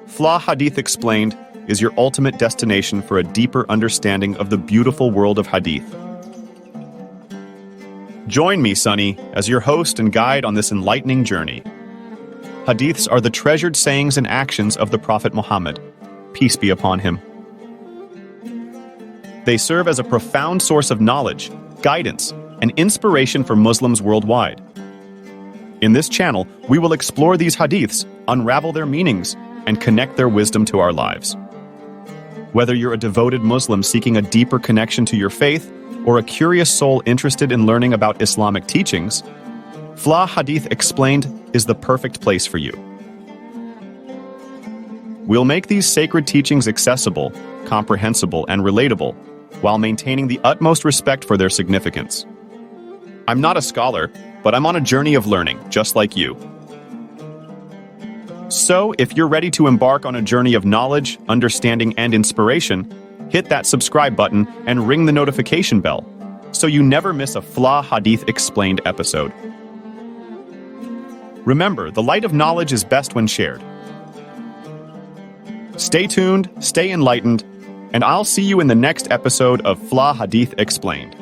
Flah Hadith Explained is your ultimate destination for a deeper understanding of the beautiful world of Hadith. Join me, Sunny, as your host and guide on this enlightening journey. Hadiths are the treasured sayings and actions of the Prophet Muhammad, peace be upon him. They serve as a profound source of knowledge, guidance, and inspiration for Muslims worldwide. In this channel, we will explore these hadiths, unravel their meanings, and connect their wisdom to our lives. Whether you're a devoted Muslim seeking a deeper connection to your faith, or a curious soul interested in learning about Islamic teachings, Flah Hadith Explained is the perfect place for you. We'll make these sacred teachings accessible, comprehensible, and relatable, while maintaining the utmost respect for their significance. I'm not a scholar, but I'm on a journey of learning, just like you. So, if you're ready to embark on a journey of knowledge, understanding, and inspiration, hit that subscribe button and ring the notification bell, so you never miss a Flah Hadith Explained episode. Remember, the light of knowledge is best when shared. Stay tuned, stay enlightened, and I'll see you in the next episode of Flah Hadith Explained.